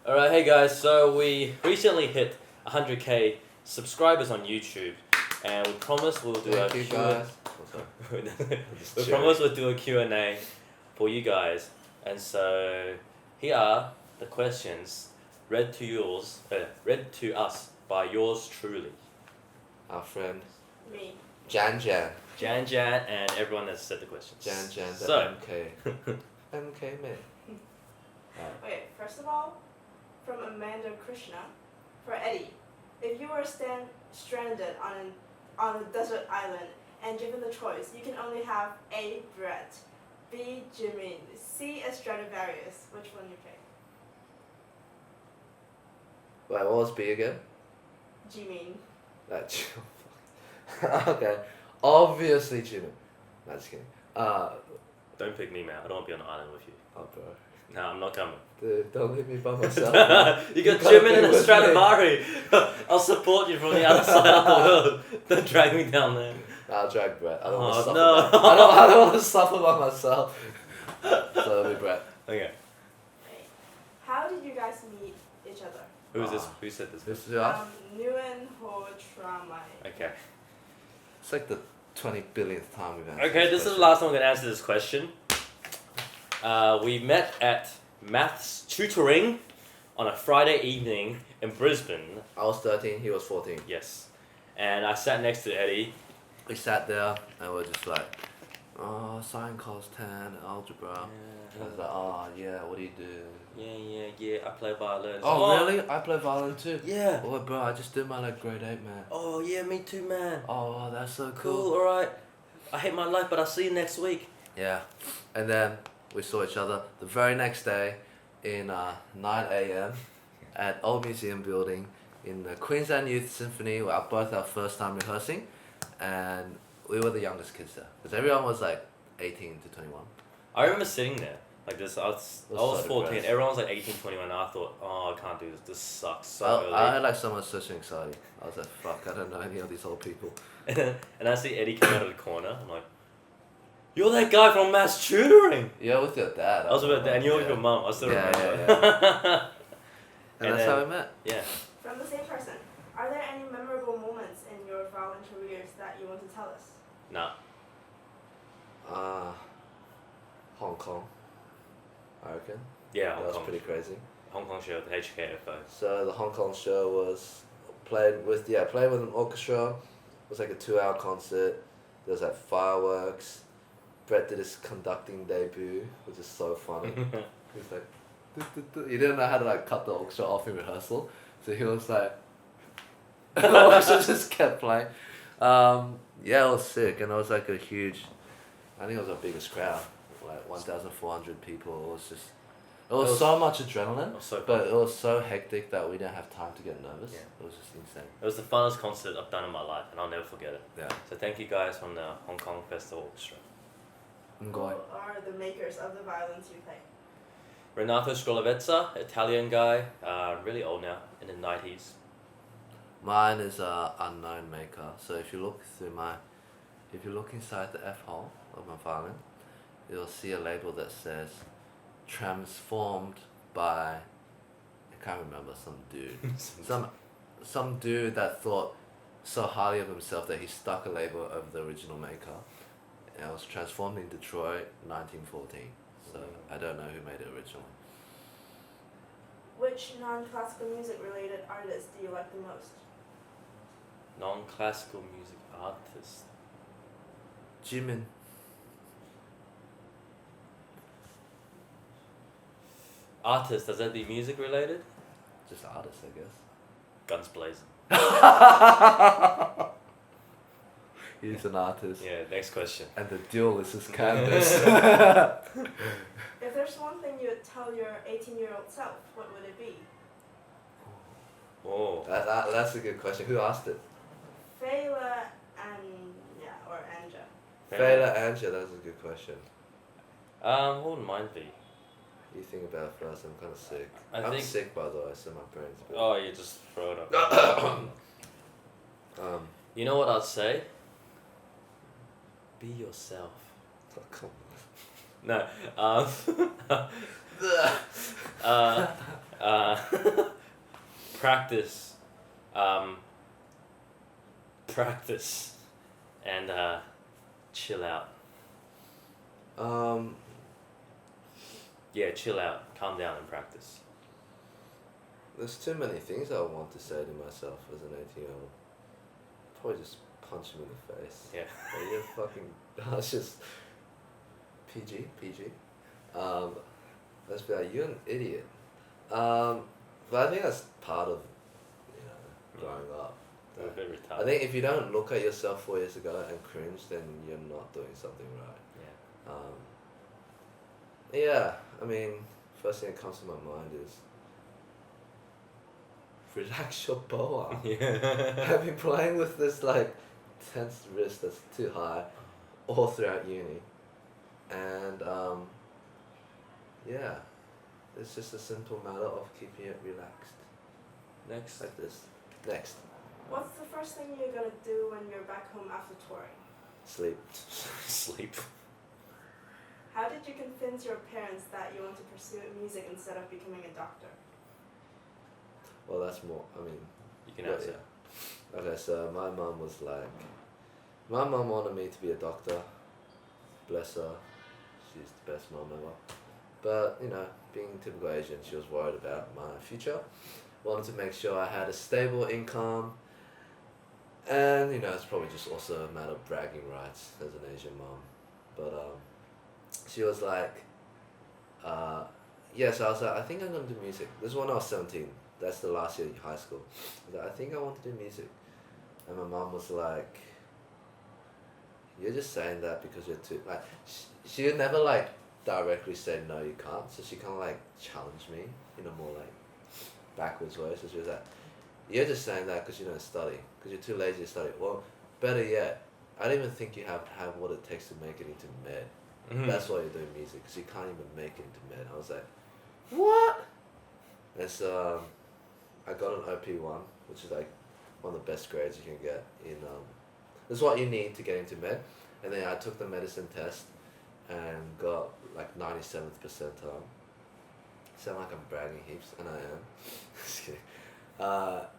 Alright, hey guys, so we recently hit 100k subscribers on YouTube, and we promised we'll do Thank a you Q&A. guys. We promised we'll do a Q&A for you guys, and so here are the questions read to us by yours truly. Our friend Me. Jan, Jan, and everyone has said the questions. the So, MK. MK man. Okay, first of all, from Amanda Krishna, for Eddy, if you were stranded on a desert island and given the choice, you can only have A. Brett, B. Jimin, C. a Stradivarius. Which one you pick? Wait, what was B again? Jimin. That okay. Obviously Jimin. No, just kidding. don't pick me, man. I don't want to be on the island with you. Oh bro. No, I'm not coming. Dude, don't leave me by myself. You got gotta Jimin be and a with Stradivari. I'll support you from the other side of the world. Don't drag me down there. I'll drag Brett. I don't want Oh, to suffer. no. I don't want to suffer by myself. So it'll be Brett. Okay. Wait. How did you guys meet each other? Who is this? Who said this? This is us. Nguyen Ho Tramai. Okay. It's like the 20 billionth time we've answered Okay, this is the question. last time we're gonna answer this question. We met at maths tutoring on a Friday evening in Brisbane. I was 13, he was 14. Yes. And I sat next to Eddy. We sat there and we're just like, oh, sine cos tan, algebra. I was like, oh yeah, what do you do? Yeah. I play violin. Oh, really? I play violin too. Yeah. Oh bro, I just did my like grade 8 man. Oh yeah, me too, man. Oh wow, that's so Cool. cool. All right. I hate my life, but I'll see you next week. Yeah. And then we saw each other the very next day in 9 a.m. at Old Museum Building in the Queensland Youth Symphony, where both our first time rehearsing, and we were the youngest kids there because everyone was like 18 to 21. I remember sitting there like this. I was so 14. depressed. Everyone was like 18, 21. And I thought, oh, I can't do this. This sucks so I early. had like so much social anxiety. I was like, fuck, I don't know any of these old people. And I see Eddy come out of the corner. I'm like, you're that guy from maths tutoring. Yeah, with your dad. I was with that, and you're with Yeah. your mum. I still Yeah, remember. And And that's then- how we met. Yeah. From the same person, are there any memorable moments in your violin careers that you want to tell us? Nah. Hong Kong, I reckon. Yeah, That Hong was Kong. pretty crazy. Hong Kong show, the HKFO. So the Hong Kong show was played with an orchestra. It was like a 2-hour concert. There was like fireworks. Brett did his conducting debut, which is so funny. He was like, he didn't know how to like cut the orchestra off in rehearsal, so he was like, the orchestra just kept playing. Yeah, it was sick, and it was like a huge. I think it was our biggest crowd, like 1,400 people. It was so much adrenaline, It was so but fun. it was so hectic that we didn't have time to get nervous. Yeah. It was just insane. It was the funnest concert I've done in my life, and I'll never forget it. Yeah. So thank you guys from the Hong Kong Festival Orchestra. Who are the makers of the violins you play? Renato Scrolavezza, Italian guy, really old now, in the 90s. Mine is a unknown maker. So if you look inside the F hole of my violin, you'll see a label that says transformed by, I can't remember, some dude. some dude that thought so highly of himself that he stuck a label over the original maker. And it was transformed in Detroit, 1914. So I don't know who made it originally. Which non-classical music related artists do you like the most? Non-classical music artist. Jimin. Artist, does that be music related? Just artist, I guess. Guns blazing. He's an artist. Yeah, next question. And the duel is his canvas. If there's one thing you would tell your 18-year-old self, what would it be? Oh. That's a good question. Who asked it? Viola and or Anja. Viola Anja, that's a good question. What would mine be? You think about it first, I'm kind of sick. I I'm think- sick by the way, so my brain's a bit... Oh, you just throw it up. You know what I'd say? Be yourself. Oh, come No. Practice. Practice. And chill out. Yeah, chill out. Calm down and practice. There's too many things I want to say to myself as an 18-year-old. Probably just punch him in the face. Yeah. Like, you're fucking... It's just... PG. Let's be like, you're an idiot. But I think that's part of, growing up. A bit retarded. I think if you don't look at yourself 4 years ago and cringe, then you're not doing something right. Yeah. I mean, first thing that comes to my mind is relax your boa. Yeah. I've been playing with this tense wrist that's too high all throughout uni, and it's just a simple matter of keeping it relaxed. Next. Like this. Next. What's the first thing you're gonna do when you're back home after touring? Sleep. Sleep. How did you convince your parents that you want to pursue music instead of becoming a doctor? Well, that's more. I mean. You can answer. Yeah. Okay, so my mum was like, my mum wanted me to be a doctor. Bless her. She's the best mum ever. But, being typical Asian, she was worried about my future. Wanted to make sure I had a stable income. And, it's probably just also a matter of bragging rights as an Asian mum. But, she was like, so I was like, I think I'm going to do music. This is when I was 17. That's the last year of high school. I was like, I think I want to do music. And my mum was like, you're just saying that because you're too... She would never, directly say, no, you can't. So she kind of, challenged me in a more, backwards way. So she was like, you're just saying that because you don't study. Because you're too lazy to study. Well, better yet, I don't even think you have what it takes to make it into med. Mm-hmm. That's why you're doing music. Because you can't even make it into med. I was like, what? And so I got an OP1, which is one of the best grades you can get in... This is what you need to get into med. And then I took the medicine test and got 97th percentile. Sound like I'm bragging heaps, and I am. Just kidding. But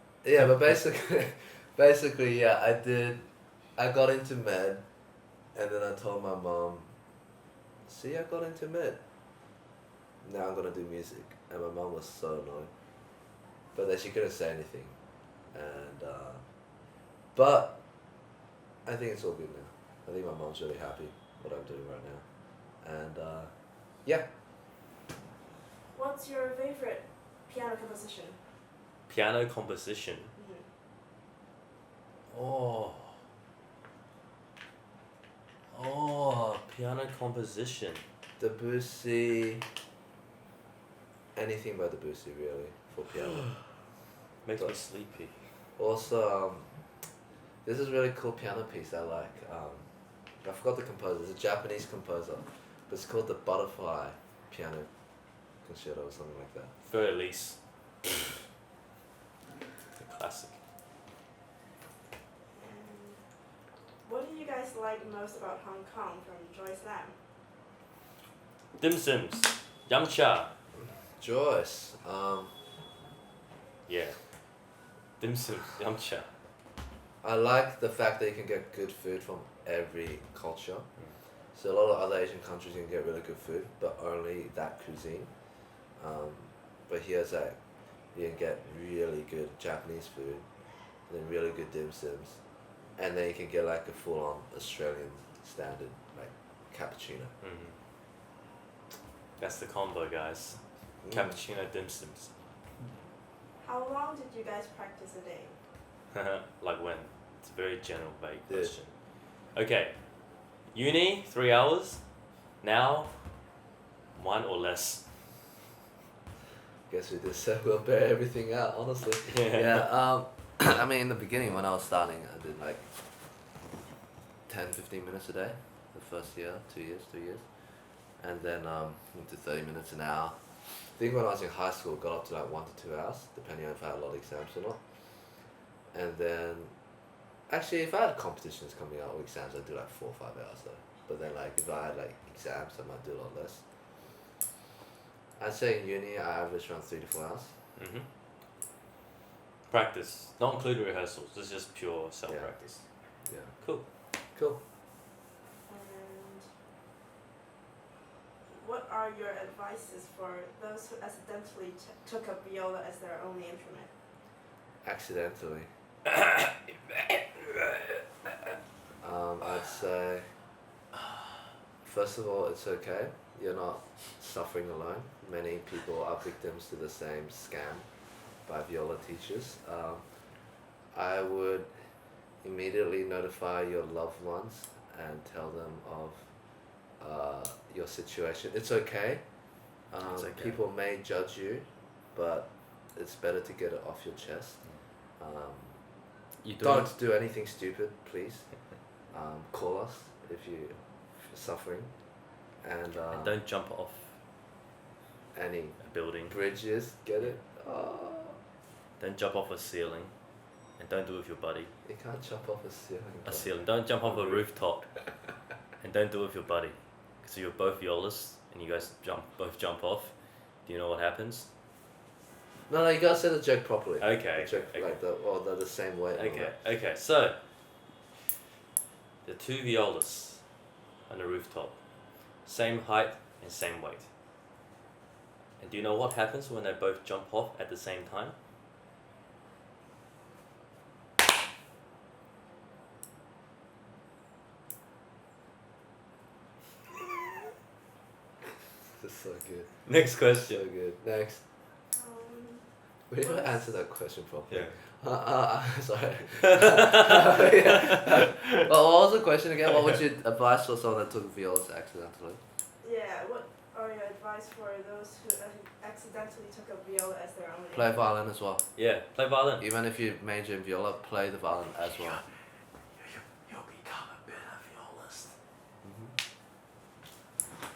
basically, I did. I got into med, and then I told my mom, see, I got into med. Now I'm gonna do music. And my mom was so annoyed. But then she couldn't say anything. And, but I think it's all good now. I think my mom's really happy what I'm doing right now. And, What's your favorite piano composition? Piano composition. Mm-hmm. Piano composition. Debussy. Anything by Debussy, really, for piano. Makes me sleepy. Also, this is a really cool piano piece I like. I forgot the composer. It's a Japanese composer. But it's called the Butterfly Piano Concerto or something like that. For Elise. The classic. What do you guys like most about Hong Kong from Joyce Lam? Dim Sims. Yum Cha. Joyce. Yeah. Dim Sims. Yum Cha. I like the fact that you can get good food from every culture. So a lot of other Asian countries you can get really good food, but only that cuisine. But here's you can get really good Japanese food, and then really good dim sums, and then you can get a full-on Australian standard cappuccino. Mm-hmm. That's the combo, guys. Cappuccino dim sums. How long did you guys practice a day? Like when? It's a very general, vague question. Okay. Uni, 3 hours. Now, 1 or less. Guess we just said we'll bear everything out, honestly. I mean, in the beginning when I was starting, I did 10-15 minutes a day. The first year, 2 years. And then into 30 minutes an hour. I think when I was in high school, got up to 1 to 2 hours, depending on if I had a lot of exams or not. And then, actually, if I had competitions coming out or exams, I'd do 4 or 5 hours though. But then if I had exams, I might do a lot less. I'd say in uni I average around 3 to 4 hours. Mm-hmm. Practice, not including rehearsals. This is just pure self practice. Yeah. Cool. Cool. And what are your advices for those who accidentally took up viola as their only instrument? Accidentally. I'd say, first of all, it's okay. You're not suffering alone. Many people are victims to the same scam by viola teachers. I would immediately notify your loved ones and tell them of your situation. It's okay. It's okay. People may judge you, but it's better to get it off your chest. Don't do anything stupid, please. Call us if you're suffering, and don't jump off any a building. bridges. Get it? Oh. Don't jump off a ceiling, and don't do it with your buddy. You can't jump off a ceiling. A ceiling. Don't jump off a rooftop, and don't do it with your buddy. So you're both violists, and you guys both jump off. Do you know what happens? No, you gotta say the joke properly. Okay. The joke, Okay. like the same way. Okay. Okay. So the two violists on the rooftop, same height and same weight. And do you know what happens when they both jump off at the same time? This is so good. Next So question. good. Next. We didn't answer that question properly. Sorry. Well, what was the question again? What would you advise for someone that took violas accidentally? Yeah, what are your advice for those who accidentally took up viola as their only Play instrument? violin as well. Yeah. Play violin. Even if you major in viola, play the violin as well. You'll become a better violist.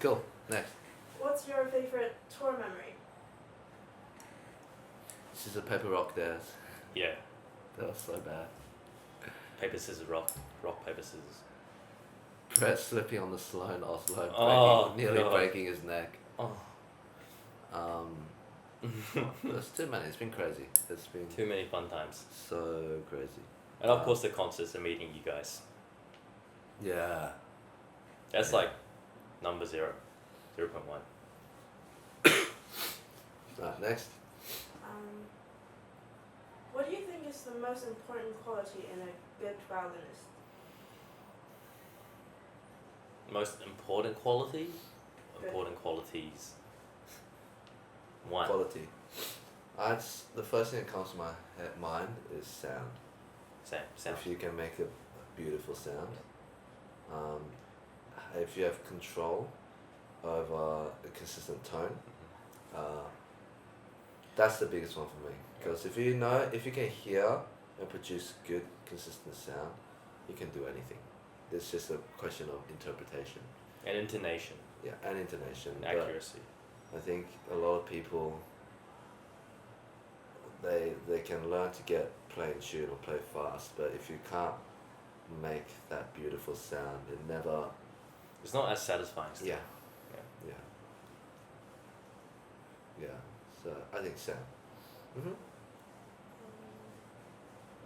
Cool. Next. What's your favorite tour memory? This is a paper rock dance. Yeah. That was so bad. Paper scissors rock. Rock paper scissors. Brett slipping on the Sloan Oslo, Oh, nearly God. breaking his neck. Oh. There's too many. It's been crazy. It's been Too many fun times. so crazy. And of course the concerts and meeting you guys. Yeah. That's Yeah. like number 0.1. Right, next. What do you think is the most important quality in a good violinist? Most important quality? Good. Important qualities. 1. Quality. The first thing that comes to my mind is sound. Sound. If you can make a beautiful sound, if you have control over a consistent tone, that's the biggest one for me. Because if you can hear and produce good, consistent sound, you can do anything. It's just a question of interpretation. And intonation. Yeah, and intonation. And But accuracy. I think a lot of people, they can learn to play in tune or play fast, but if you can't make that beautiful sound, it never. It's not as satisfying. Still. Yeah. So I think sound.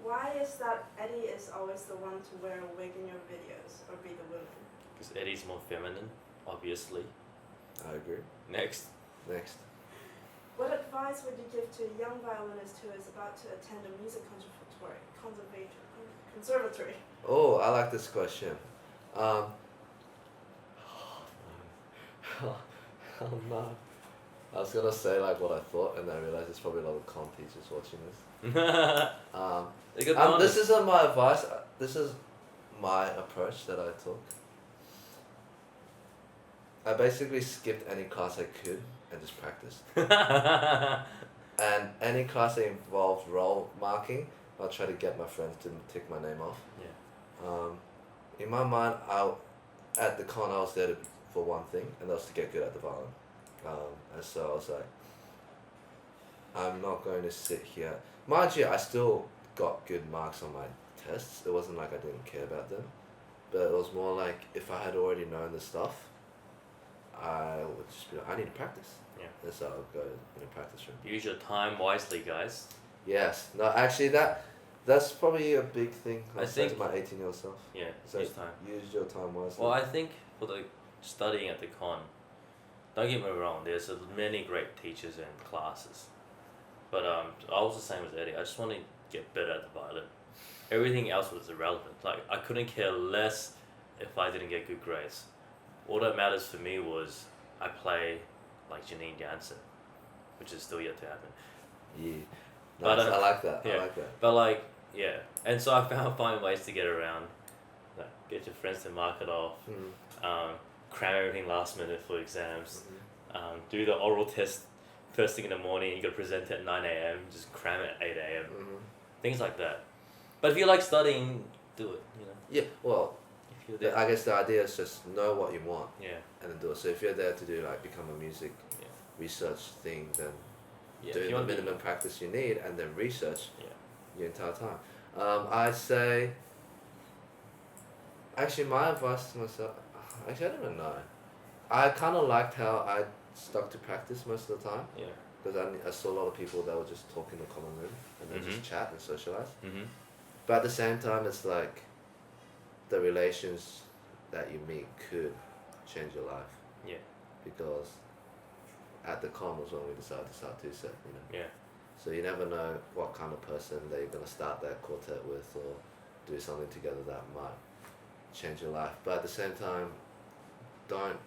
Why is that Eddy is always the one to wear a wig in your videos or be the woman? Because Eddie's more feminine, obviously. I agree. Next. Next. What advice would you give to a young violinist who is about to attend a music conservatory? Oh, I like this question. Oh no. I was gonna say like what I thought, and I realized there's probably a lot of comm teachers watching this. This isn't my advice. This is my approach that I took. I basically skipped any class I could and just practiced. And any class that involved roll marking, I'll try to get my friends to tick my name off. Yeah. In my mind, at the con I was there for one thing, and that was to get good at the violin. And so I was like, I'm not going to sit here. Mind you, I still got good marks on my tests. It wasn't like I didn't care about them, but it was more like if I had already known the stuff, I would just be like, I need to practice. Yeah. And so I'll go in a practice room. Use your time wisely, guys. Yes. No, actually, that's probably a big thing. I say to think- my 18-year-old self. Yeah, So use time. use your time wisely. Well, I think for the studying at the con, don't get me wrong, there's many great teachers and classes. But I was the same as Eddie. I just want to get better at the violin. Everything else was irrelevant. Like, I couldn't care less if I didn't get good grades. All that matters for me was I play like Janine Jansen, which is still yet to happen. Yeah. But, Nice. I like that. yeah. I like that. But like, yeah. And so I find ways to get around. Like, get your friends to mark it off. Cram everything last minute for exams. Do the oral test first thing in the morning. You got to present it at 9 a.m. Just cram it at 8 a.m. Things like that. But if you like studying, do it. You know. Yeah. Well, If you're there. I guess the idea is just know what you want Yeah. and then do it. So if you're there to do like become a music Yeah. research thing, then Yeah. do if you the want to minimum practice you need and then research Yeah. your entire time. I say. Actually, my advice to myself. Actually, I don't even know. I kind of liked how I stuck to practice most of the time. Yeah. Because I saw a lot of people that would just talk in the common room and then just chat and socialize. But at the same time, it's like the relations that you meet could change your life. Yeah. Because at the con was when we decided to start TwoSet, you know. Yeah. So you never know what kind of person that you're gonna start that quartet with or do something together that might change your life. But at the same time, don't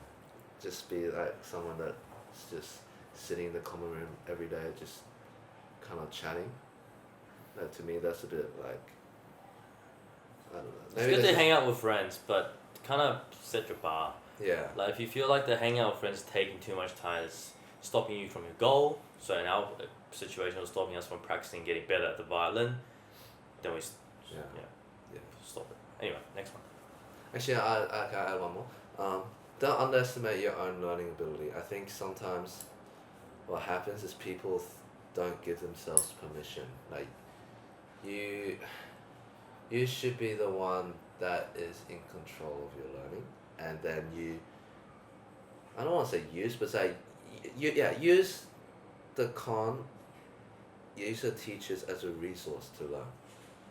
just be like someone that's just sitting in the common room every day, just kind of chatting. To me, that's a bit like, I don't know. It's Maybe good to that's hang out with friends, but kind of set your bar. yeah. Like, if you feel like the hanging out with friends is taking too much time, it's stopping you from your goal. So in our situation, it was stopping us from practicing getting better at the violin. Then we Yeah. stop it. Anyway, next one. Actually, I can add one more. Don't underestimate your own learning ability. I think sometimes what happens is people don't give themselves permission. Like, you should be the one that is in control of your learning, and then I don't want to say use, but say use the con, use the teachers as a resource to learn.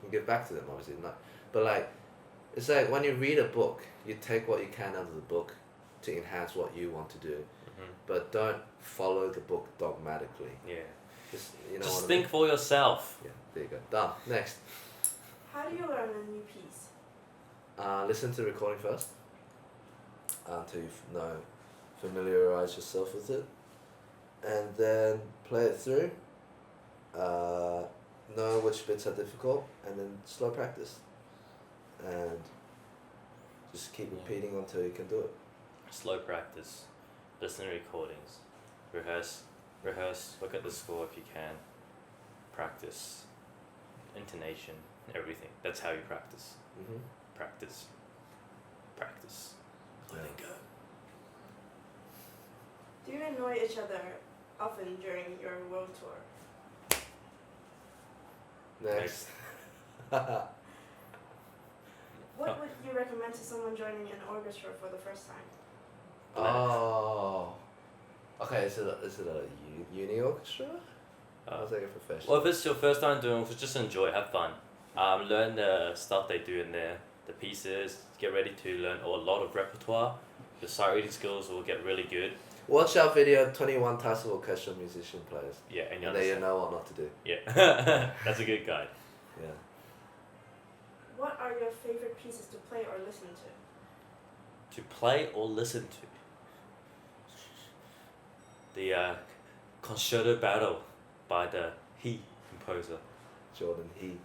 You give back to them, obviously, not, but like, it's like when you read a book, you take what you can out of the book to enhance what you want to do, but don't follow the book dogmatically. Yeah. Just, you know Just what I think mean? for yourself. Yeah, there you go. Done. Next. How do you learn a new piece? Listen to the recording first until you familiarize yourself with it, and then play it through. Know which bits are difficult, and then slow practice, and just keep repeating until you can do it. Slow practice. Listen to recordings. Rehearse. Look at the score if you can. Practice. Intonation. Everything. That's how you practice. Practice. Let it go. Do you annoy each other often during your world tour? Next. What would you recommend to someone joining an orchestra for the first time? Oh. Okay, is it a uni orchestra? I was like a professional. Well, if it's your first time doing it, just enjoy, have fun. Learn the stuff they do in there, the pieces, get ready to learn a lot of repertoire. Your sight reading skills will get really good. Watch our video, 21 types of orchestral musician players. Yeah, and you And then you understand. know what not to do. Yeah, that's a good guide. Yeah. What are your favorite pieces to play or listen to? To play or listen to. The Concerto Battle by the He composer. Jordan He.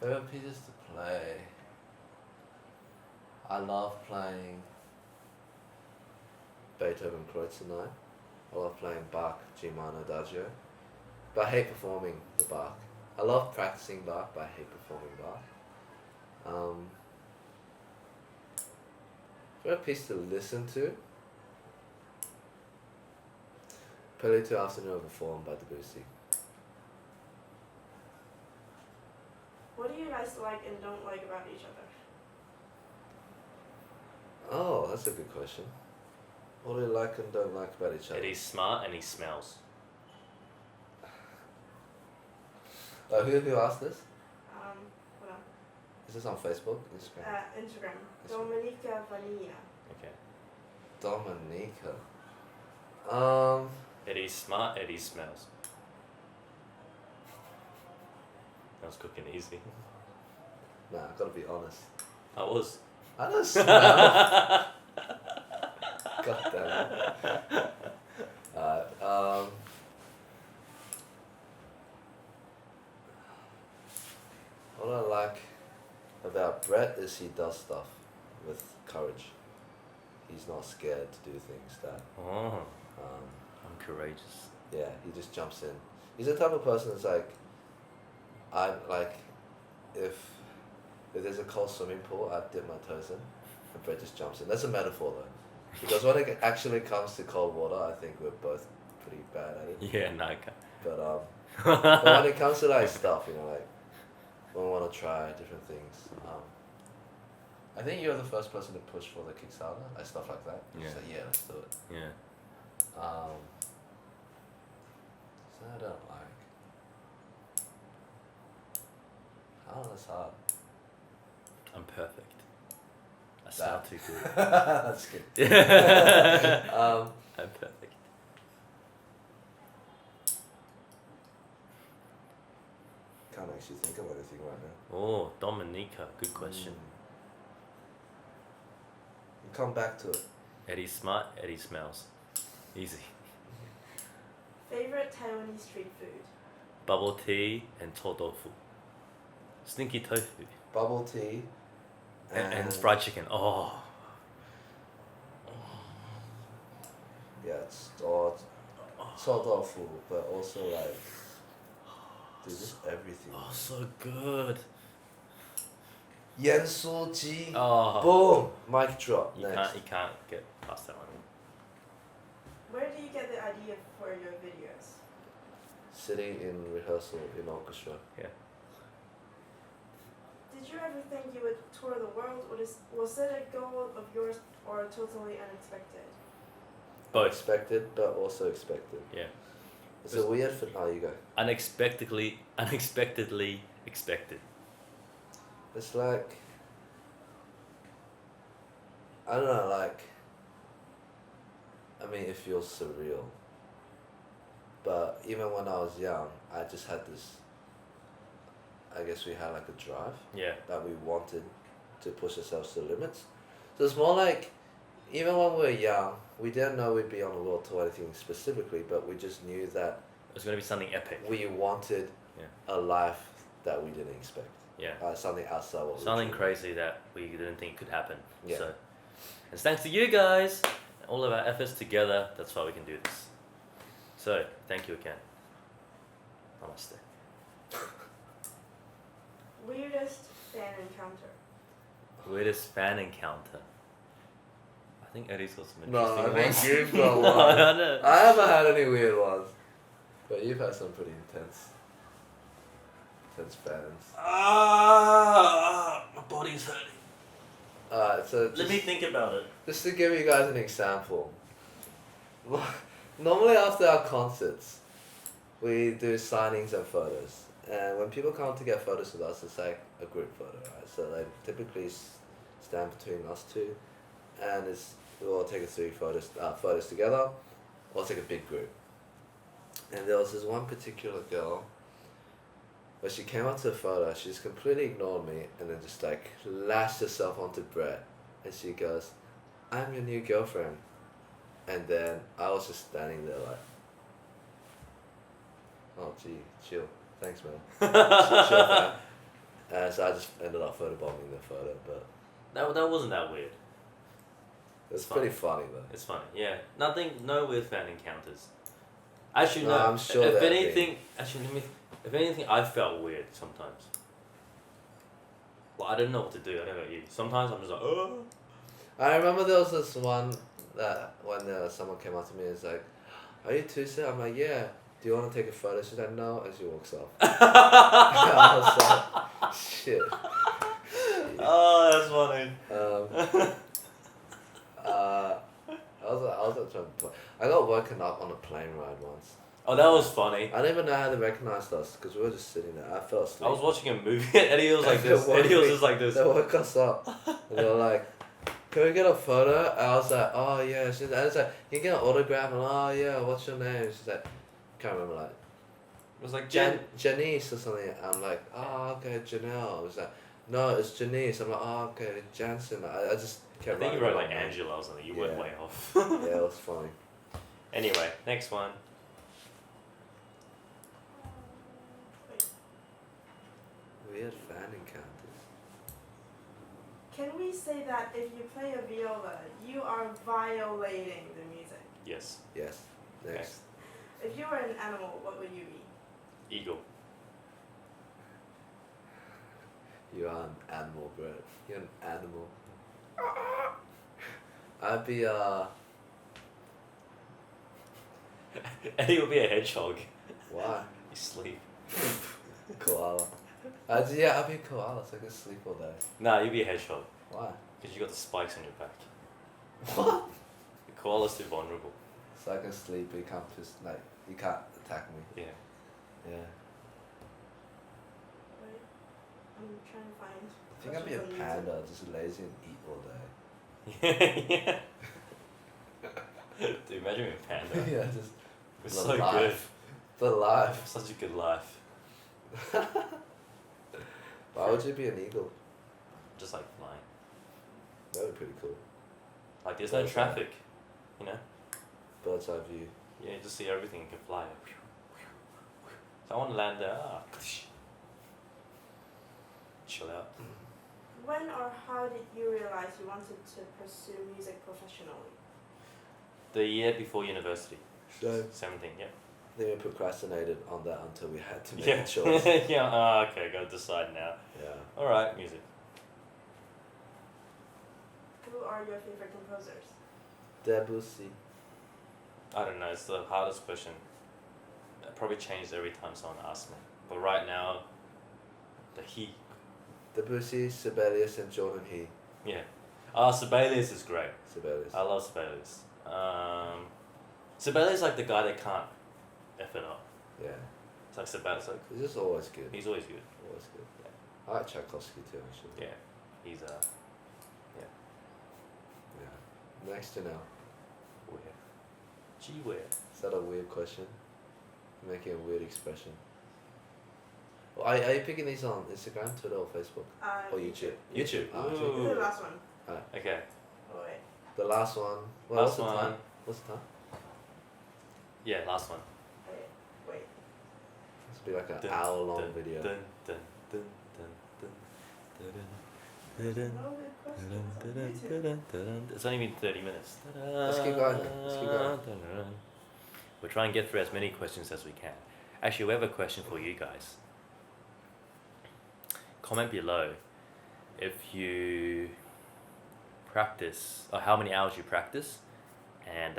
Favorite pieces to play. I love playing Beethoven Kreutzer 9. I love playing Bach G minor Adagio. But I hate performing the Bach. I love practicing Bach, but I hate performing Bach. Favorite piece to listen to? Prelude to Afternoon of the Fallen by Debussy. What do you guys like and don't like about each other? Oh, that's a good question. What do you like and don't like about each other? Eddy's smart and he smells. Who asked this? Hold on. Is this on Facebook? Instagram? Instagram. Dominica Vanilla. Okay. Dominica. Eddy's smart, Eddy smells. That was cooking easy. Nah, I gotta be honest. I was. I don't smell. God damn it. What I like about Brett is he does stuff with courage. He's not scared to do things that. Oh, Um, I'm courageous. yeah, he just jumps in. He's the type of person that's like, I'm like, if there's a cold swimming pool, I dip my toes in, and Brett just jumps in. That's a metaphor though, because when it actually comes to cold water, I think we're both pretty bad at it. Yeah, no, I can't. But when it comes to like stuff, you know, like when we want to try different things, I think you're the first person to push for the Kickstarter, like stuff like that. Yeah. Just like, yeah, let's do it. Yeah. So I don't like. Oh, that's hard. I'm perfect. I smell too good. That's good. I'm perfect. Can't actually think of anything right now. Oh, Dominica, good question. You come back to it. Eddy's smart, Eddy smells. Easy. Favorite Taiwanese street food? Bubble tea and tofu. Stinky tofu. Bubble tea. And fried chicken. Oh. Yeah, it's tofu, but also like, dude, just everything. Oh, so good. Yan Su Ji. Oh. Boom. Mic drop. You Next. can't get past that one. Where do you get the idea for your videos? Sitting in rehearsal in orchestra. Yeah. Did you ever think you would tour the world, or was it a goal of yours, or totally unexpected? Both. Expected, but also expected. Yeah. It's a weird. Oh, you go. Unexpectedly expected. It's like, I don't know, like, I mean, it feels surreal. But even when I was young, I just had this, I guess we had like a drive Yeah. that we wanted to push ourselves to the limits. So it's more like, even when we were young, we didn't know we'd be on a world tour or anything specifically, but we just knew that It was gonna be something epic. we wanted Yeah. a life that we didn't expect. Yeah. Something outside what Something we dreamed. crazy that we didn't think could happen. Yeah. So, it's thanks to you guys, all of our efforts together. That's why we can do this. So, thank you again. Namaste. Weirdest fan encounter? Weirdest fan encounter. I think Eddy's got some No, interesting I ones. think you've got No, one. I know. I haven't had any weird ones, but you've had some pretty intense fans. My body's hurting. So Let me think about it. just to give you guys an example. Normally after our concerts, we do signings and photos. And when people come to get photos with us, it's like a group photo, right? So they typically stand between us two, and we'll all take three photos together, or take a big group. And there was this one particular girl, where she came up to a photo, she just completely ignored me, and then just like lashed herself onto Brett, and she goes, "I'm your new girlfriend." And then I was just standing there like, oh gee, chill, thanks man. Chill, man. And so I just ended up photobombing the photo, but That wasn't that weird. it's fine. pretty funny though. It's funny. Yeah. No weird fan encounters. Actually, No, no. I'm sure if there have anything, actually, if anything, I felt weird sometimes. Well, I didn't know what to do. I don't know about you. Sometimes I'm just like, oh. I remember there was this one that when someone came up to me and was like, "Are you TwoSet?" I'm like, "Yeah. Do you want to take a photo?" She's like, "No," and she walks off. I was like, shit. Oh, that's funny. I was trying to play. I got woken up on a plane ride once. Oh, that was funny. I didn't even know how they recognized us because we were just sitting there. I fell asleep. I was watching a movie and Eddie was like this. Eddie was just like this. They woke us up. And they were like, "Can we get a photo?" And I was like, "Oh yeah." And it's like, "You can get an autograph." And oh yeah, what's your name? She's like, can't remember, like It was like Janice or something. I'm like, "Oh okay, Janelle." It was like, "No, it's Janice." I'm like, "Oh okay, Jansen." I just I kept. think you wrote like writing Angela or something. You went Yeah. way off. Yeah, it was funny. Anyway, next one. Weird fan encounters. Can we say that if you play a viola, you are violating the music? Yes. Yes. Next. If you were an animal, what would you be? Eagle. You are an animal, bro. You're an animal. I'd be Eddie would be a hedgehog. why? You sleep. Koala. I'd be a koala so I can sleep all day. Nah, you'd be a hedgehog. Why? Because you got the spikes on your back. What? The koala's too vulnerable. So I can sleep, but you can't you can't attack me. Yeah. Yeah. Wait, I'm trying to find. I think I'd be a questions on panda, just lazy and eat all day. Yeah. Dude, imagine being a panda. Yeah, just It's the so good. life. The life. Such a good life. Why would you be an eagle? Just like flying. That would be pretty cool. Like there's no Bird's eye. traffic. You know? Bird's eye view. Yeah, you just see everything and can fly. So I want to land there. Chill out. When or how did you realize you wanted to pursue music professionally? The year before university. So 17, yeah. then we procrastinated on that until we had to make Yeah. a choice. Yeah, okay, gotta decide now. Yeah. Alright, music. Who are your favorite composers? Debussy. I don't know, it's the hardest question. It probably changes every time someone asks me. But right now, the he. Debussy, Sibelius, and Jordan He. Yeah. Sibelius is great. Sibelius. I love Sibelius. Sibelius is like the guy that can't F it up. Yeah. It's like Sibelius, like, He's just always good. he's always good. Always good. I like Tchaikovsky too, actually. Yeah. He's Yeah. Next to now. weird. Gee weird. Is that a weird question? You're making a weird expression. Well, are you picking these on Instagram, Twitter, or Facebook? Or YouTube? YouTube. Ah, This is the Ooh. last one. Okay. Oh, wait. The last one. Well, Last what's the one. time? What's the time? Yeah, last one. Wait. This will be like an Dun, hour-long dun, video. Dun, dun, dun, dun, dun, dun, dun, No good questions on dun, YouTube. dun, dun. It's only been 30 minutes. Let's keep going. Let's keep going. We'll try and get through as many questions as we can. Actually, we have a question for you guys. Comment below if you practice, or how many hours you practice, and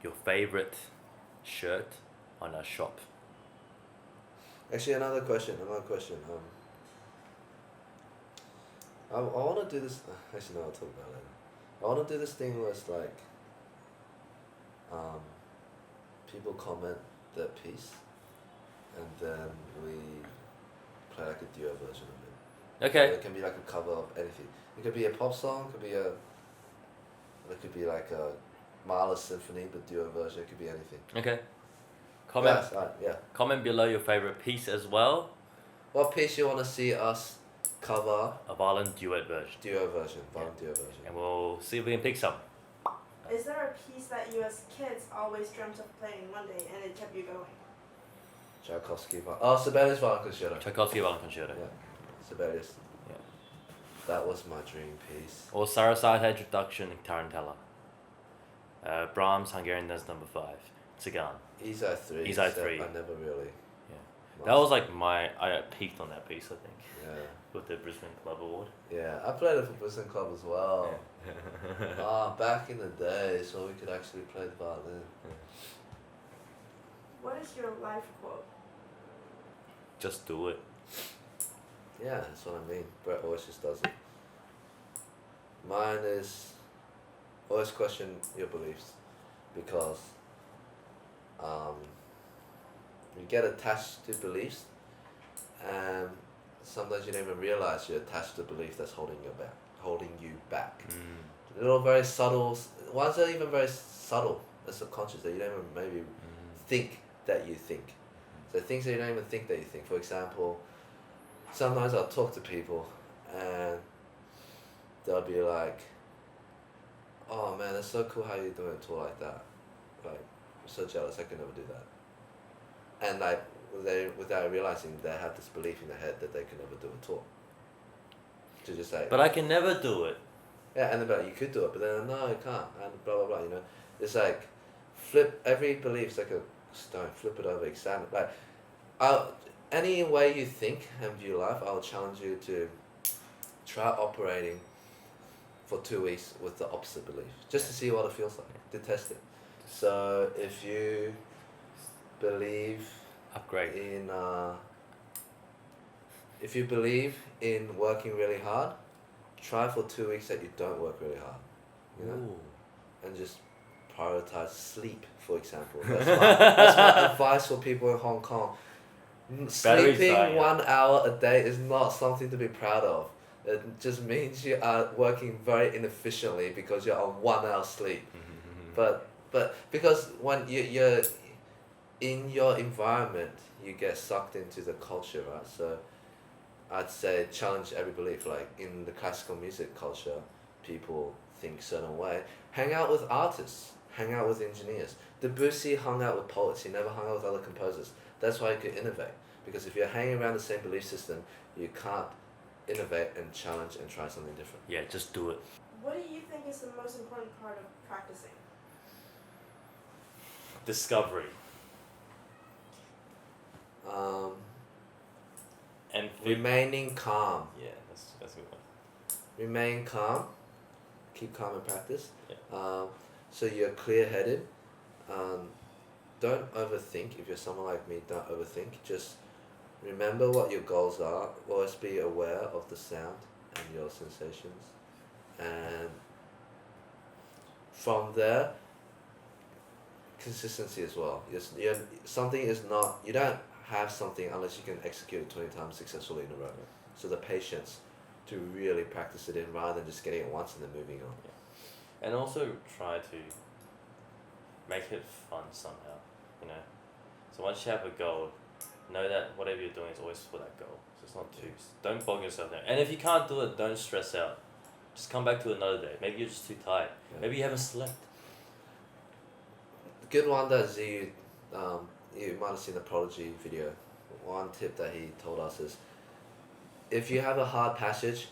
your favorite shirt on a shop. Actually, another question. I want to do this. Actually, no, I'll talk about it later. I want to do this thing where it's like, people comment their piece, and then we play like a duo version of it. Okay. It can be like a cover of anything. It could be a pop song. It could be like a Mahler symphony, but duo version. It could be anything. Okay. Comment. Yes, yeah. Comment below your favorite piece as well. What piece you want to see us cover? A violin duet version. Duo version, violin duo version. And we'll see if we can pick some. Is there a piece that you as kids always dreamt of playing one day and it kept you going? Tchaikovsky. Sibelius violin concerto. Tchaikovsky violin concerto. Yeah, Sibelius. Yeah. That was my dream piece. Or Sarasate Introduction in Tarantella. Brahms Hungarian Dance Number 5. Tsigan. Easy 3. Easy 3. I never really. Yeah. That was like I peaked on that piece, I think. Yeah. With the Brisbane Club Award. Yeah, I played it for Brisbane Club as well. Back in the days when we could actually play the violin. What is your life quote? Just do it. Yeah, that's what I mean. Brett always just does it. Mine is always question your beliefs, because you get attached to beliefs, and sometimes you don't even realize you're attached to a belief that's holding you back. Little very subtle ones are even very subtle and subconscious that you don't even maybe think that you think. So things that you don't even think that you think. For example, sometimes I'll talk to people and they'll be like, "Oh man, that's so cool how you're doing a tour like that. Like, I'm so jealous, I could never do that." And like they, without realizing, they have this belief in their head that they can never do a tour. To just say, But I can never do it. yeah, and they're like, you could do it, but then no, you can't, and blah blah blah. You know, it's like flip every belief's like a stone. Flip it over, examine. Like, any way you think and view life, I'll challenge you to try operating for 2 weeks with the opposite belief, just to see what it feels like, to test it. So if you believe Upgrade. if you believe in working really hard, try for 2 weeks that you don't work really hard, you know, and just prioritize sleep, for example. That's my advice for people in Hong Kong. Sleeping 1 hour a day is not something to be proud of. It just means you are working very inefficiently because you're on 1 hour sleep. But because when you're in your environment, you get sucked into the culture, right? So I'd say challenge every belief. Like in the classical music culture, people think certain way. Hang out with artists. Hang out with engineers. Debussy hung out with poets. He never hung out with other composers. That's why he could innovate. Because if you're hanging around the same belief system, you can't innovate and challenge and try something different. Yeah, just do it. What do you think is the most important part of practicing? Discovery. And remaining calm. Yeah, that's a good one. Remain calm. Keep calm in practice. Yeah. So you're clear-headed. Don't overthink. If you're someone like me, don't overthink. Just remember what your goals are. Always be aware of the sound and your sensations. And from there, consistency as well. Something is not, you don't have something unless you can execute it 20 times successfully in a row. So the patience to really practice it in rather than just getting it once and then moving on. Yeah. And also try to make it fun somehow, you know. So once you have a goal, know that whatever you're doing is always for that goal. So it's not too, don't bog yourself down. And if you can't do it, don't stress out. Just come back to another day. Maybe you're just too tired. Yeah. Maybe you haven't slept. The good one that you might have seen the Prodigy video. One tip that he told us is, if you have a hard passage,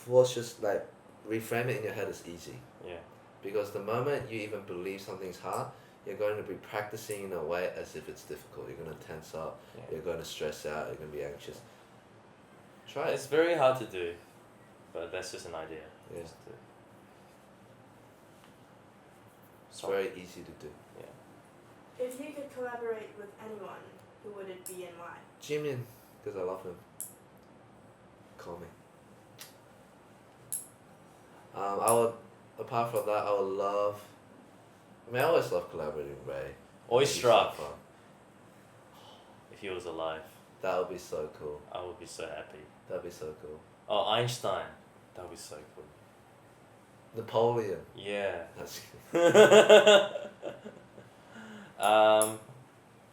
just like reframe it in your head as easy. Yeah. Because the moment you even believe something's hard, you're going to be practicing in a way as if it's difficult. You're going to tense up. Yeah. You're going to stress out. You're going to be anxious. Try it. It's very hard to do, but that's just an idea. Yeah. It's very easy to do. Yeah. If you could collaborate with anyone, who would it be and why? Jimin, because I love him. Call me. I would, apart from that, I always love collaborating with Ray. Oystruck. So if he was alive. That would be so cool. I would be so happy. That'd be so cool. Oh, Einstein. That would be so cool. Napoleon. Yeah. That's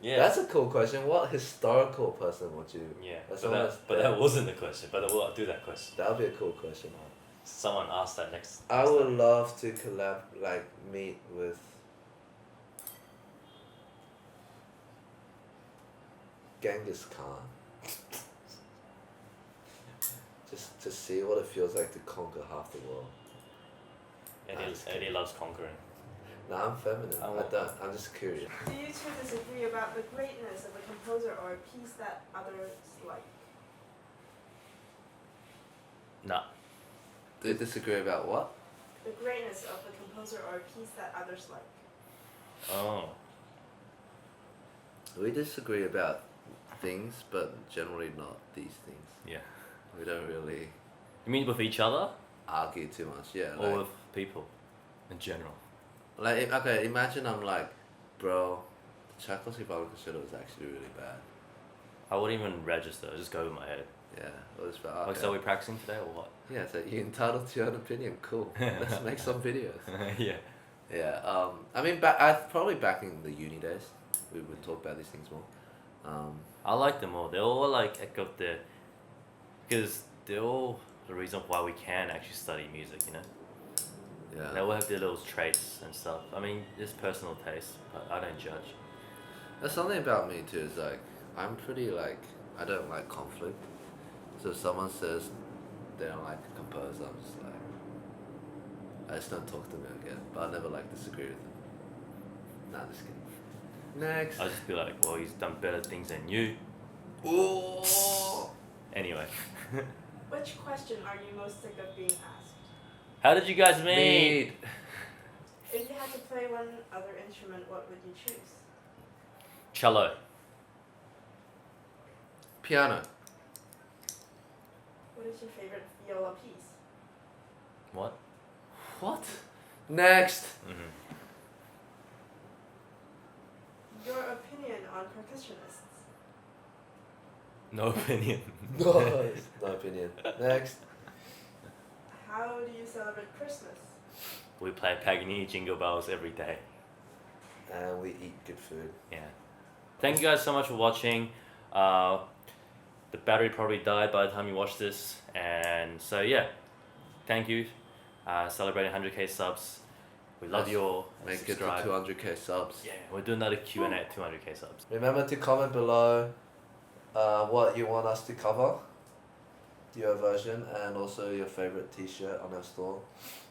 yeah. That's a cool question. What historical person would you? Yeah. But that wasn't the question. But I will do that question. That would be a cool question. Someone asked that next. I would love to meet with. Genghis Khan. Just to see what it feels like to conquer half the world. Eddie loves conquering. No, I'm feminine. I don't. I'm just curious. Do you two disagree about the greatness of a composer or a piece that others like? No. Do you disagree about what? The greatness of a composer or a piece that others like. Oh. We disagree about things, but generally not these things. Yeah. We don't really You mean with each other argue too much. Yeah. or Like, with people in general? okay, imagine I'm like, bro, the Czechoslovakian concerto was actually really bad. I wouldn't even register. I just go with my head. Yeah, it was bad. Like, Okay. so we're practicing today or what? Yeah, so you're entitled to your own opinion. Cool. Let's make some videos. Yeah. Yeah. I mean, probably back in the uni days, we would talk about these things more. I like them all. They're all like echo the, because they're all the reason why we can actually study music. You know. Yeah. They all have their little traits and stuff. I mean, it's personal taste, but I don't judge. There's something about me too. Is like I'm pretty like I don't like conflict. So if someone says they don't like a composer, I'm just like I just don't talk to them again. But I never like disagree with them. Nah, just kidding. Next. I'll just be like, well, he's done better things than you. Ooh. Anyway. Which question are you most sick of being asked? How did you guys meet? Mead. If you had to play one other instrument, what would you choose? Cello. Piano. What is your favorite viola piece? What? What? Next. Mm-hmm. Your opinion on percussionists? No opinion. No opinion. Next. How do you celebrate Christmas? We play Paganini Jingle Bells every day. And we eat good food. Yeah. Thank you guys so much for watching. The battery probably died by the time you watch this, and so yeah, thank you. Celebrating 100k subs. We love you all. Make Subscribe. it to 200k subs. Yeah, we're doing another Q&A at 200k subs. Remember to comment below what you want us to cover, your version, and also your favorite t-shirt on our store.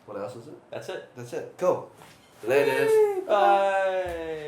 What else is it? That's it. That's it. Cool. Latest. Bye.